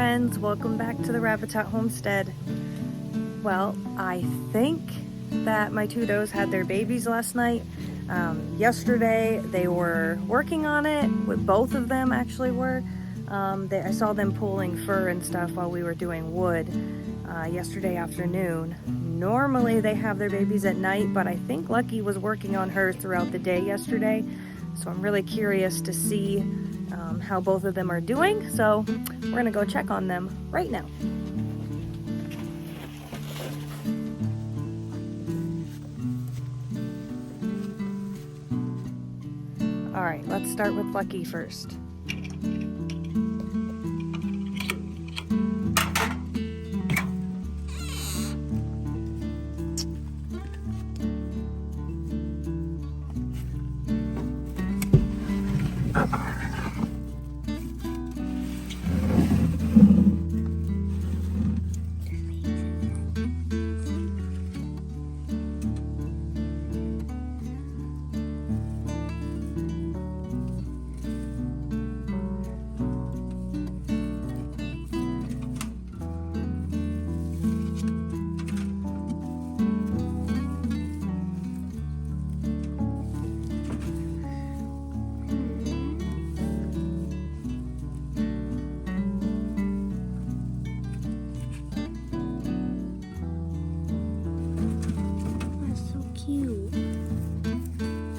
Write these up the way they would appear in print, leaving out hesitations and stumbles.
friends, welcome back to the Rabbit Homestead. Well, I think that my two does had their babies last night. Yesterday they were working on it, with both of them actually were. I saw them pulling fur and stuff while we were doing wood yesterday afternoon. Normally they have their babies at night, but I think Lucky was working on hers throughout the day yesterday. So I'm really curious to see how both of them are doing. So we're gonna go check on them right now. All right, let's start with Lucky first.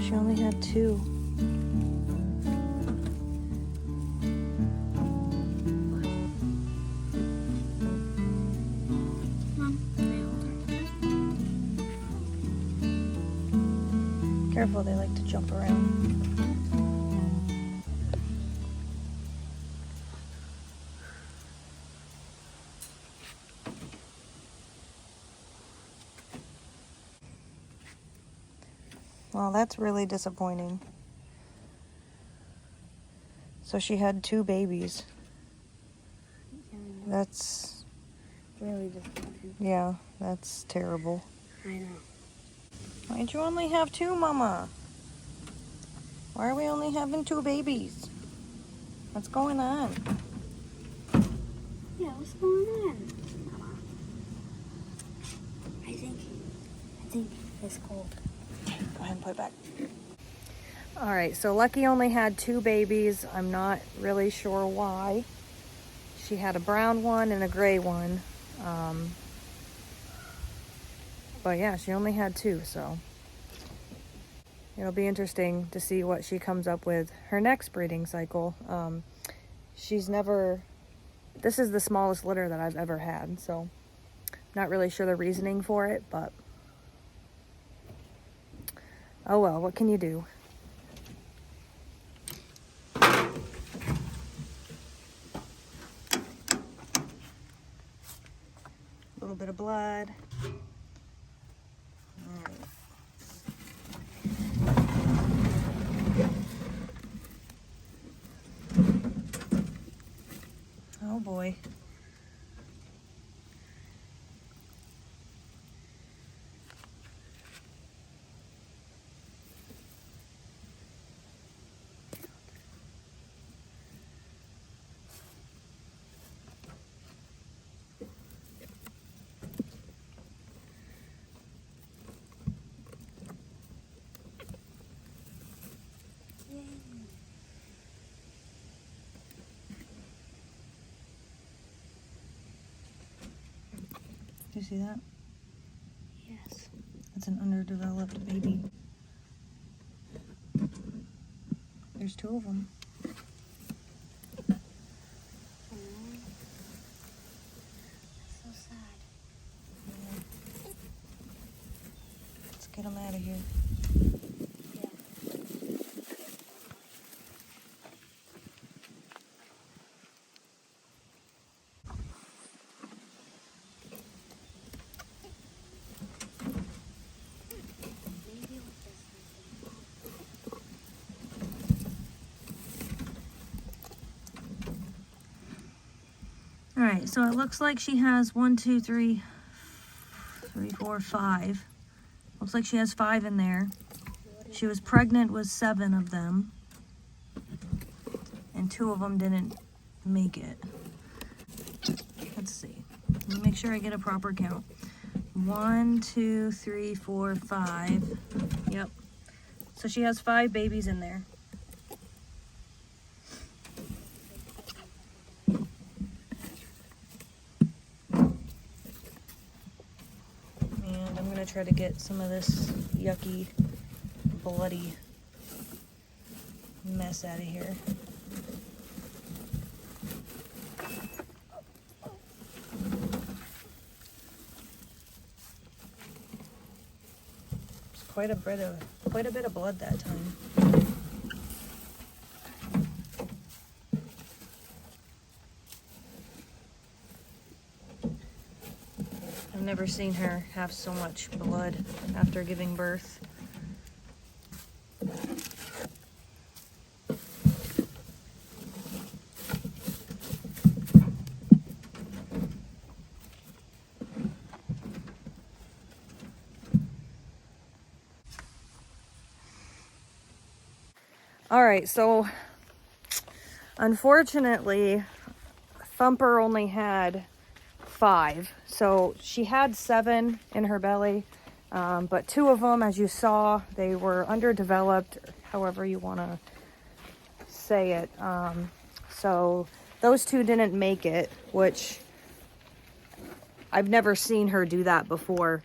She only had two. Careful, they like to jump around. Well, that's really disappointing. So she had two babies. That's really disappointing. Yeah, that's terrible. I know. Why'd you only have two, Mama? Why are we only having two babies? What's going on? Yeah, what's going on, Mama? I think it's cold. Go ahead and put it back. All right, so Lucky only had two babies. I'm not really sure why. She had a brown one and a gray one. But yeah, she only had two, so it'll be interesting to see what she comes up with her next breeding cycle. This is the smallest litter that I've ever had, so not really sure the reasoning for it, but oh well, what can you do? A little bit of blood. All right. Oh boy. Do you see that? Yes. That's an underdeveloped baby. There's two of them. That's so sad. Let's get them out of here. Yeah. All right, so it looks like she has 1, 2, 3, 4, 5. Looks like she has 5 in there. She was pregnant with 7 of them, and 2 of them didn't make it. let's see. Let me make sure I get a proper count. 1, 2, 3, 4, 5. Yep. So she has 5 babies in there. And I'm gonna try to get some of this yucky, bloody mess out of here. Quite a bit of blood that time. I've never seen her have so much blood after giving birth. All right, so unfortunately, Thumper only had 5. So she had 7 in her belly, but 2 of them, as you saw, they were underdeveloped, however you want to say it. So those 2 didn't make it, which I've never seen her do that before.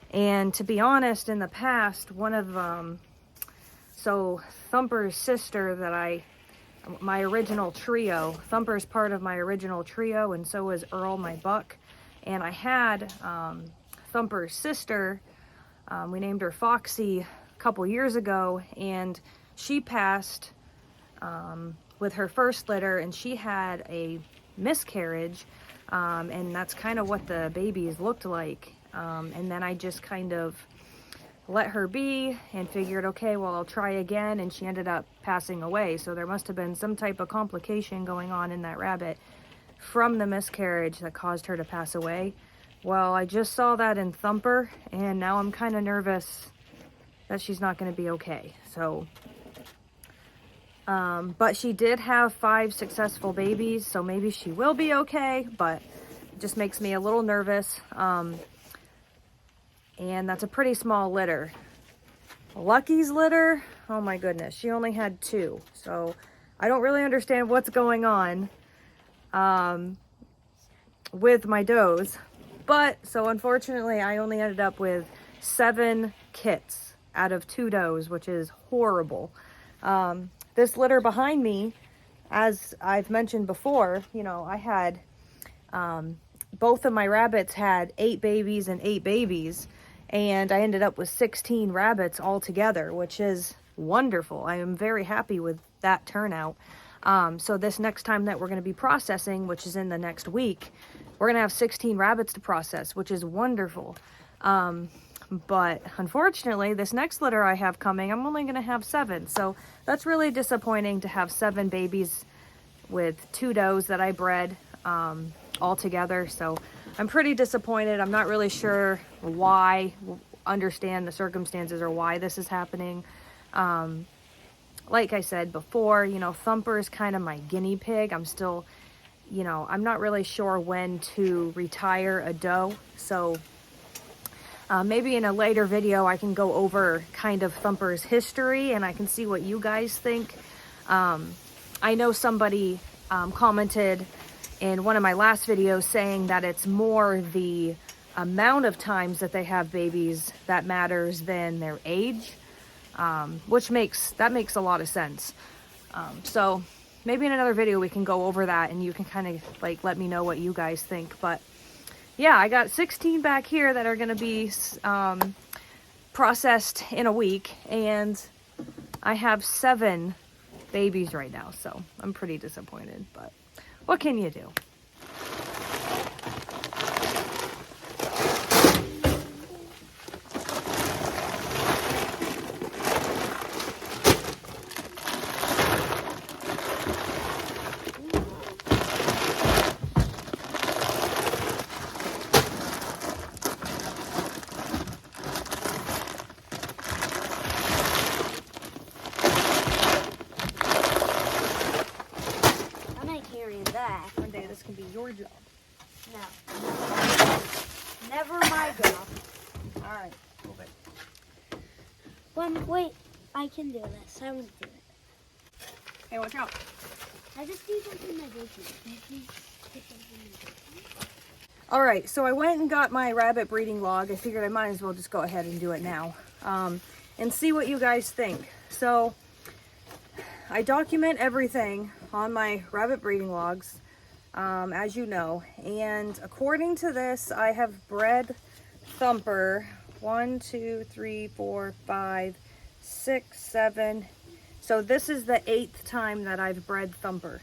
And to be honest, in the past, one of so Thumper's sister my original trio, Thumper's part of my original trio, and so is Earl, my buck. And I had Thumper's sister, we named her Foxy a couple years ago, and she passed with her first litter, and she had a miscarriage, and that's kind of what the babies looked like. And then I just kind of let her be and figured, okay, well, I'll try again, and she ended up passing away. So there must have been some type of complication going on in that rabbit from the miscarriage that caused her to pass away. Well, I just saw that in Thumper, and now I'm kind of nervous that she's not going to be okay. So, but she did have 5 successful babies, so maybe she will be okay, but it just makes me a little nervous. And that's a pretty small litter. Lucky's litter, oh my goodness, she only had 2. So I don't really understand what's going on with my does. But, so unfortunately, I only ended up with 7 kits out of 2 does, which is horrible. This litter behind me, as I've mentioned before, you know, I had, both of my rabbits had 8 babies and 8 babies. And I ended up with 16 rabbits altogether, which is wonderful. I am very happy with that turnout. So this next time that we're going to be processing, which is in the next week, we're going to have 16 rabbits to process, which is wonderful. But unfortunately, this next litter I have coming, I'm only going to have 7. So that's really disappointing to have 7 babies with 2 does that I bred all together. So I'm pretty disappointed. I'm not really sure understand the circumstances or why this is happening. Like I said before, you know, Thumper is kind of my guinea pig. I'm still, you know, I'm not really sure when to retire a doe. So maybe in a later video I can go over kind of Thumper's history and I can see what you guys think. I know somebody commented in one of my last videos saying that it's more the amount of times that they have babies that matters than their age, which makes a lot of sense. So maybe in another video we can go over that and you can kind of like let me know what you guys think. But yeah, I got 16 back here that are going to be processed in a week, and I have 7 babies right now, so I'm pretty disappointed, but what can you do? I'm not carrying that. One day this can be your job. No. Wait. I can do this. I want to do it. Hey, watch out. I just need something in my basement. All right, so I went and got my rabbit breeding log. I figured I might as well just go ahead and do it now and see what you guys think. So I document everything on my rabbit breeding logs, as you know, and according to this, I have bred Thumper 1, 2, 3, 4, 5, 6, 7. So this is the 8th time that I've bred Thumper.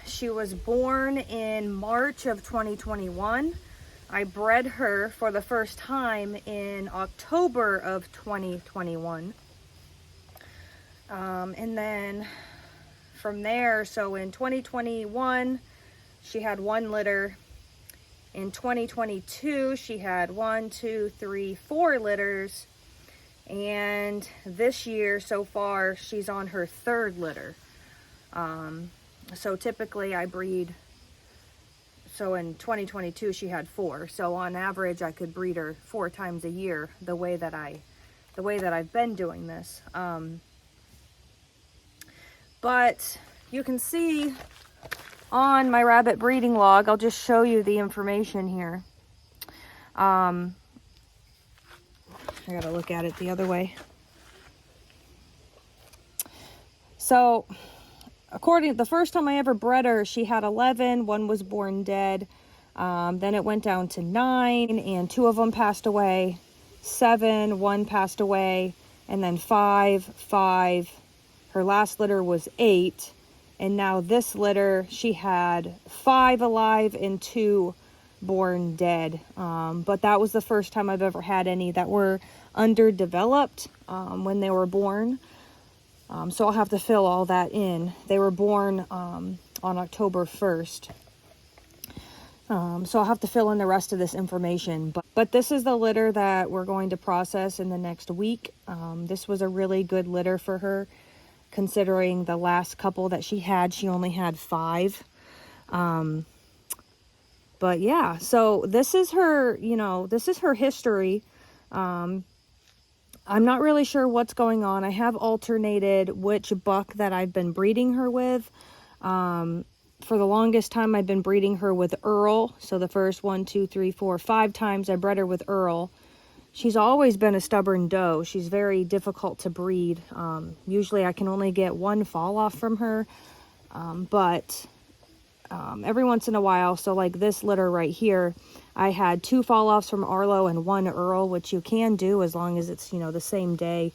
She was born in March of 2021. I bred her for the first time in October of 2021. And then from there, so in 2021, she had 1 litter. In 2022, she had 1, 2, 3, 4 litters. And this year so far, she's on her 3rd litter. So typically I breed, so in 2022 she had 4. So on average I could breed her 4 times a year the way that I've been doing this. But you can see on my rabbit breeding log, I'll just show you the information here. I gotta look at it the other way. So the first time I ever bred her, she had 11. 1 was born dead. Then it went down to 9, and 2 of them passed away. 7, 1 passed away, and then 5. Her last litter was 8, and now this litter, she had 5 alive and 2 born dead. But that was the first time I've ever had any that were underdeveloped when they were born. So I'll have to fill all that in. They were born on October 1st. So I'll have to fill in the rest of this information. But this is the litter that we're going to process in the next week. This was a really good litter for her, considering the last couple that she only had 5. But yeah, so this is her, this is her history. I'm not really sure what's going on. I have alternated which buck that I've been breeding her with. For the longest time, I've been breeding her with Earl. So the first 1, 2, 3, 4, 5 times I bred her with Earl. She's always been a stubborn doe. She's very difficult to breed. Usually I can only get 1 fall off from her. But every once in a while, so like this litter right here, I had 2 fall offs from Arlo and 1 Earl, which you can do as long as it's, the same day.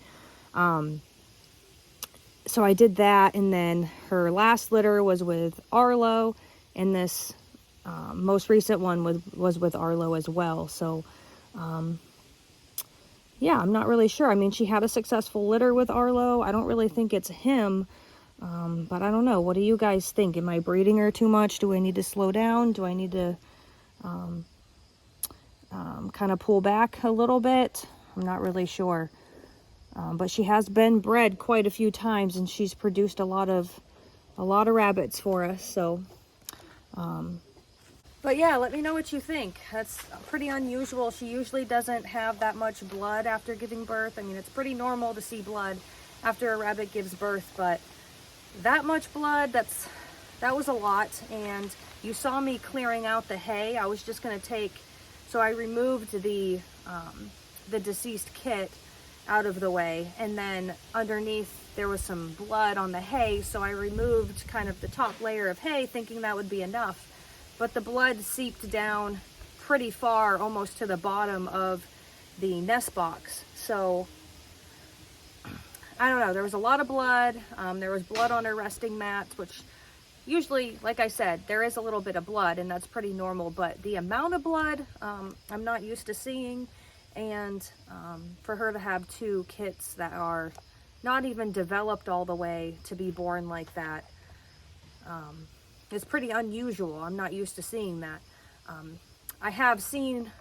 So I did that, and then her last litter was with Arlo, and this most recent one was with Arlo as well. So yeah, I'm not really sure. I mean, she had a successful litter with Arlo. I don't really think it's him. But I don't know. What do you guys think? Am I breeding her too much? Do I need to slow down? Do I need to kind of pull back a little bit? I'm not really sure. But she has been bred quite a few times, and she's produced a lot of rabbits for us. So, but yeah, let me know what you think. That's pretty unusual. She usually doesn't have that much blood after giving birth. I mean, it's pretty normal to see blood after a rabbit gives birth, but that much blood, that was a lot. And you saw me clearing out the hay. I was just going to so I removed the deceased kit out of the way, and then underneath there was some blood on the hay, so I removed kind of the top layer of hay thinking that would be enough, but the blood seeped down pretty far, almost to the bottom of the nest box. So I don't know, there was a lot of blood. There was blood on her resting mats, which usually, like I said, there is a little bit of blood, and that's pretty normal, but the amount of blood I'm not used to seeing. And for her to have 2 kits that are not even developed all the way to be born like that is pretty unusual. I'm not used to seeing that. I have seen,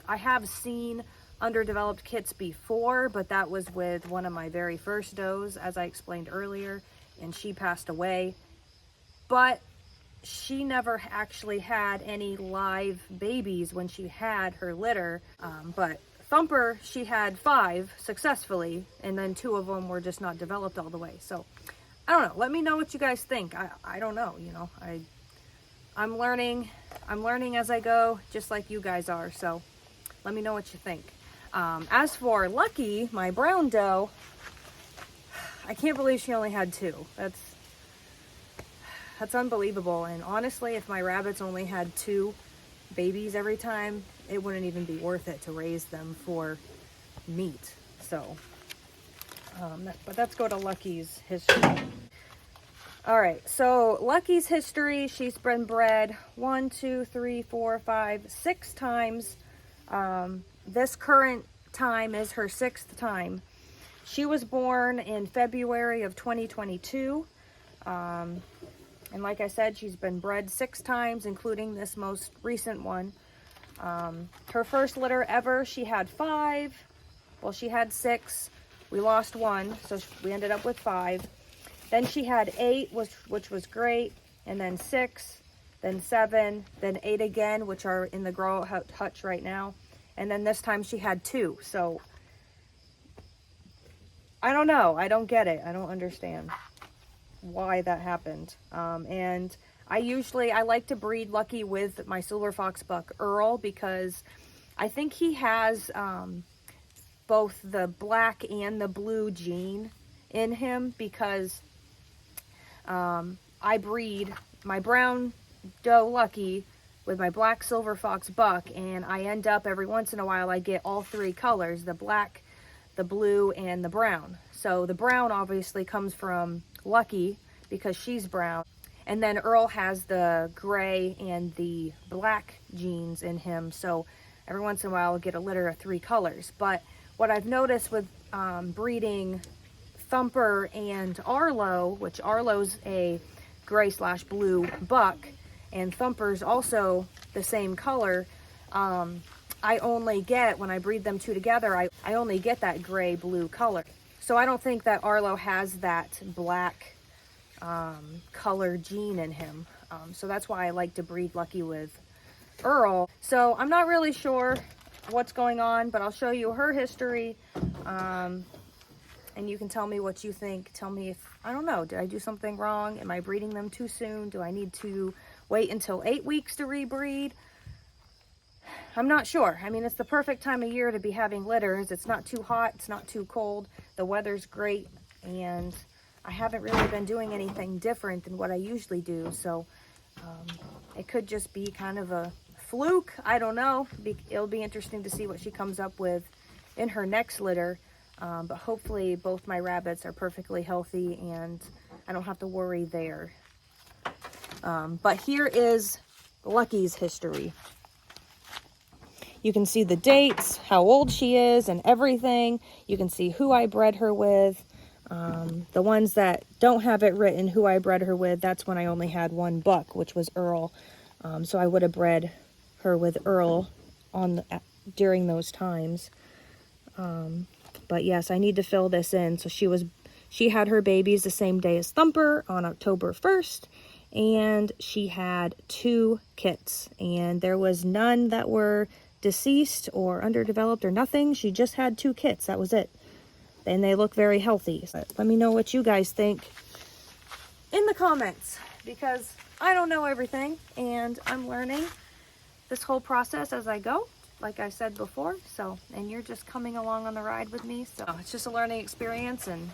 I have seen underdeveloped kits before, but that was with one of my very first does, as I explained earlier, and she passed away. But she never actually had any live babies when she had her litter. But Thumper, she had 5 successfully, and then 2 of them were just not developed all the way. So I don't know. Let me know what you guys think. I don't know, you know. I'm learning as I go, just like you guys are. So let me know what you think. As for Lucky, my brown doe, I can't believe she only had 2. That's unbelievable. And honestly, if my rabbits only had 2 babies every time, it wouldn't even be worth it to raise them for meat. So, but let's go to Lucky's history. All right, so Lucky's history, she's been bred 1, 2, 3, 4, 5, 6 times. This current time is her 6th time. She was born in February of 2022. And like I said, she's been bred 6 times, including this most recent one. Her first litter ever, she had 5. Well, she had 6. We lost 1, so we ended up with 5. Then she had 8, which was great. And then 6, then 7, then 8 again, which are in the grow hutch right now. And then this time she had 2. So I don't know. I don't get it. I don't understand why that happened. And I like to breed Lucky with my silver fox buck Earl, because I think he has both the black and the blue gene in him, because I breed my brown doe Lucky with my black silver fox buck, and I end up every once in a while I get all 3 colors, the black, the blue, and the brown. So the brown obviously comes from Lucky because she's brown, and then Earl has the gray and the black genes in him, so every once in a while I'll get a litter of 3 colors. But what I've noticed with breeding Thumper and Arlo, which Arlo's a gray/blue buck, and Thumper's also the same color, I only get, when I breed them 2 together, I only get that gray-blue color. So I don't think that Arlo has that black color gene in him. So that's why I like to breed Lucky with Earl. So I'm not really sure what's going on, but I'll show you her history. And you can tell me what you think. Tell me if, I don't know, did I do something wrong? Am I breeding them too soon? Do I need to wait until 8 weeks to rebreed? I'm not sure. I mean, it's the perfect time of year to be having litters. It's not too hot, it's not too cold. The weather's great, and I haven't really been doing anything different than what I usually do. So it could just be kind of a fluke. I don't know. It'll be interesting to see what she comes up with in her next litter. But hopefully both my rabbits are perfectly healthy and I don't have to worry there. But here is Lucky's history. You can see the dates, how old she is, and everything. You can see who I bred her with. The ones that don't have it written who I bred her with, that's when I only had 1 buck, which was Earl. So I would have bred her with Earl during those times. But yes, I need to fill this in. So she had her babies the same day as Thumper on October 1st, and she had 2 kits, and there was none that were deceased or underdeveloped or nothing. She just had 2 kits. That was it. And they look very healthy. So let me know what you guys think in the comments, because I don't know everything and I'm learning this whole process as I go, like I said before. So, and you're just coming along on the ride with me. So it's just a learning experience, and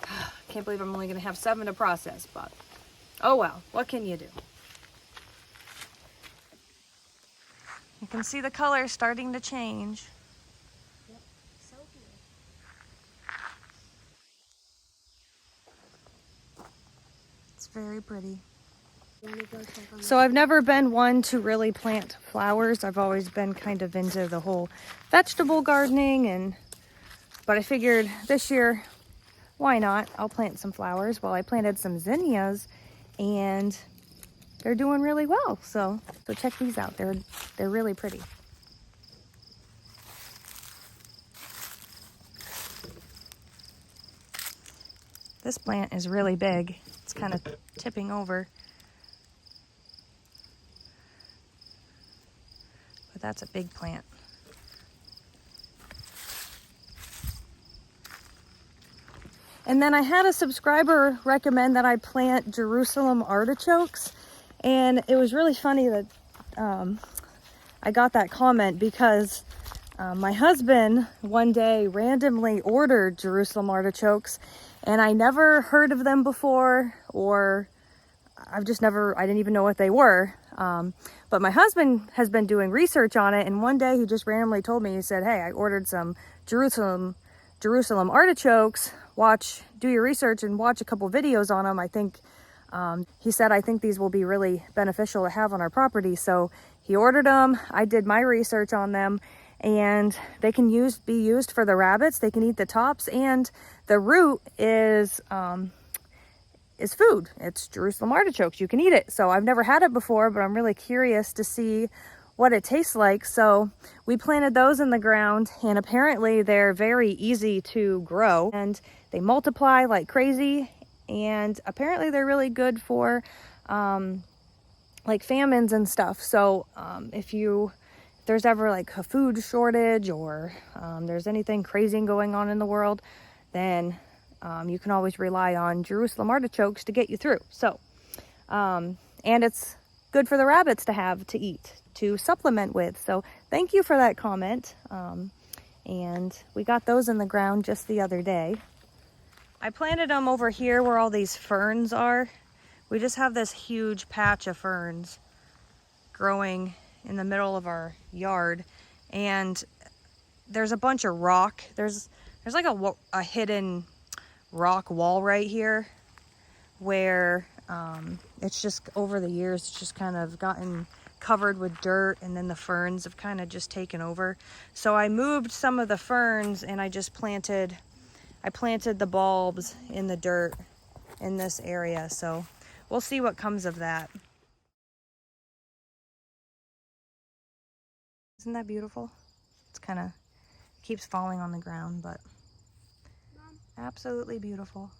I can't believe I'm only going to have 7 to process, but oh well, what can you do? You can see the color starting to change. Yep, so good. It's very pretty. So I've never been one to really plant flowers. I've always been kind of into the whole vegetable gardening, but I figured this year, why not? I'll plant some flowers. Well, I planted some zinnias and they're doing really well. So check these out. They're really pretty. This plant is really big. It's kind of tipping over. But that's a big plant. And then I had a subscriber recommend that I plant Jerusalem artichokes. And it was really funny that I got that comment because my husband one day randomly ordered Jerusalem artichokes, and I never heard of them before, or I didn't even know what they were. But my husband has been doing research on it, and one day he just randomly told me, he said, hey, I ordered some Jerusalem artichokes. Do your research and watch a couple videos on them. I think, he said, I think these will be really beneficial to have on our property. So he ordered them. I did my research on them, and they can be used for the rabbits. They can eat the tops, and the root is food. It's Jerusalem artichokes. You can eat it. So I've never had it before, but I'm really curious to see what it tastes like. So we planted those in the ground, and apparently they're very easy to grow and they multiply like crazy. And apparently they're really good for like famines and stuff. So if there's ever like a food shortage, or there's anything crazy going on in the world, then you can always rely on Jerusalem artichokes to get you through. So, and it's good for the rabbits to have to eat, to supplement with. So thank you for that comment. And we got those in the ground just the other day. I planted them over here where all these ferns are. We just have this huge patch of ferns growing in the middle of our yard, and there's a bunch of rock. There's like a hidden rock wall right here where it's just over the years it's just kind of gotten covered with dirt, and then the ferns have kind of just taken over. So I moved some of the ferns, and I planted the bulbs in the dirt in this area. So we'll see what comes of that. Isn't that beautiful? It's kind of keeps falling on the ground, but absolutely beautiful.